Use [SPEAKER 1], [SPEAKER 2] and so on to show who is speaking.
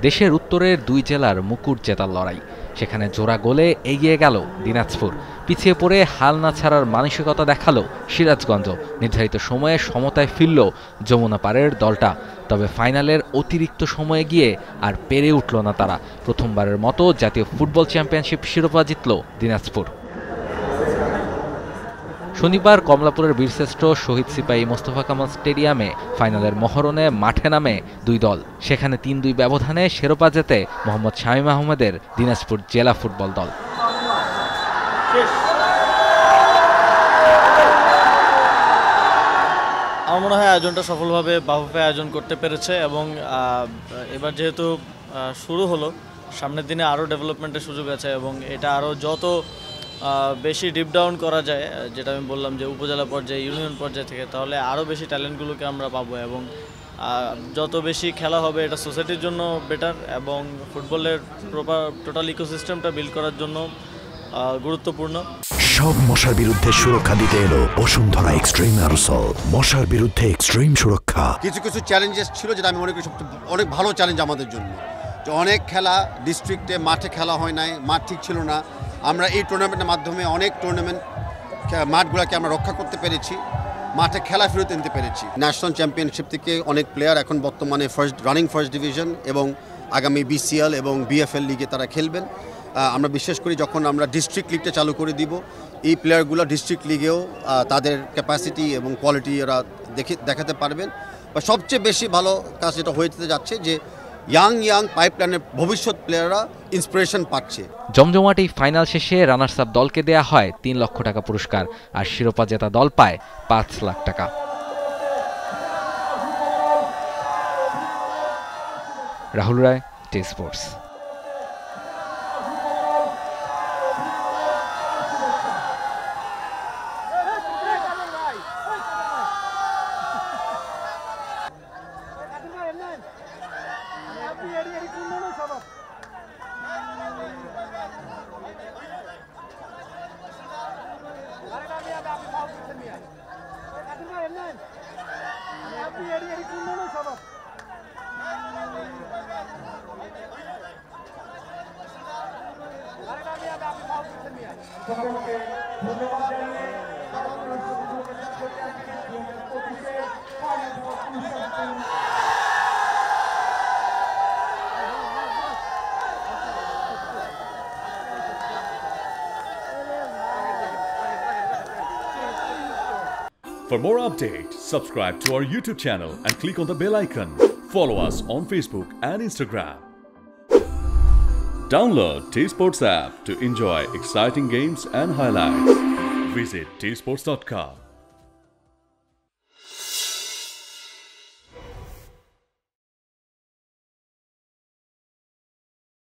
[SPEAKER 1] দেশের উত্তরের দুই জেলার মুকুট জেতার লড়াই, সেখানে জোড়া গোলে এগিয়ে গেল দিনাজপুর। পিছিয়ে পড়ে হাল না ছাড়ার মানসিকতা দেখালো সিরাজগঞ্জ। নির্ধারিত সময়ে সমতায় ফিরল যমুনা পাড়ের দলটা। তবে ফাইনালের অতিরিক্ত সময়ে গিয়ে আর পেরে উঠল না তারা। প্রথমবারের মতো জাতীয় ফুটবল চ্যাম্পিয়নশিপ শিরোপা জিতল দিনাজপুর। শনিবার কমলাপুরের বীরশ্রেষ্ঠ শহীদ সিপাহী মোস্তফা কামাল স্টেডিয়ামে ফাইনালের মহরণে মাঠে নামে দুই দল। সেখানে ৩-২ ব্যবধানে শিরোপা জেতে মোহাম্মদ শামীম আহমেদের দিনাজপুর জেলা ফুটবল দল।
[SPEAKER 2] আমার মনে হয় আয়োজনটা সফলভাবে বাফুফে আয়োজন করতে পেরেছে এবং এবার যেহেতু শুরু হলো, সামনের দিনে আরও ডেভেলপমেন্টের সুযোগ আছে এবং এটা আরও যত বেশি ডিপ ডাউন করা যায়, যেটা আমি বললাম যে উপজেলা পর্যায়ে, ইউনিয়ন পর্যায়ে থেকে, তাহলে আরও বেশি ট্যালেন্টগুলোকে আমরা পাবো এবং যত বেশি খেলা হবে এটা সোসাইটির জন্য বেটার এবং ফুটবলের টোটাল ইকোসিস্টেমটা বিল্ড করার জন্য গুরুত্বপূর্ণ।
[SPEAKER 3] সব মশার বিরুদ্ধে সুরক্ষা দিতে এলো বসুন্ধরা এক্সট্রিম অ্যারোসল। মশার বিরুদ্ধে এক্সট্রিম সুরক্ষা।
[SPEAKER 4] কিছু চ্যালেঞ্জেস ছিল যেটা আমি মনে করি অনেক ভালো চ্যালেঞ্জ আমাদের জন্য। যে অনেক খেলা ডিস্ট্রিক্টে মাঠে খেলা হয় নাই, মাঠ ঠিক ছিল না। আমরা এই টুর্নামেন্টের মাধ্যমে অনেক মাঠগুলোকে আমরা রক্ষা করতে পেরেছি, মাঠে খেলা ফেরত আনতে পেরেছি। ন্যাশনাল চ্যাম্পিয়নশিপ থেকে অনেক প্লেয়ার এখন বর্তমানে ফার্স্ট ডিভিশন এবং আগামী বিসিএল এবং বিএফএল লিগে তারা খেলবেন। আমরা বিশ্বাস করি যখন আমরা ডিস্ট্রিক্ট লিগটা চালু করে দিব, এই প্লেয়ারগুলো ডিস্ট্রিক্ট লিগেও তাদের ক্যাপাসিটি এবং কোয়ালিটি এরা দেখাতে পারবেন। বা সবচেয়ে বেশি ভালো কাজ যেটা হয়ে যাচ্ছে যে ইয়াং পাইপলাইনের ভবিষ্যৎ প্লেয়াররা ইন্সপিরেশন পাচ্ছে।
[SPEAKER 1] জমজমাট এই ফাইনাল শেষে রানার্স আপ দলকে দেয়া হয় ৩ লক্ষ টাকা পুরস্কার, আর শিরোপা জেতা দল পায় ৫ লাখ টাকা। রাহুল রায়, T Sports.
[SPEAKER 5] For more updates, subscribe to our YouTube channel and click on the bell icon. Follow us on Facebook and Instagram. Download T-Sports app to enjoy exciting games and highlights. Visit tsports.com.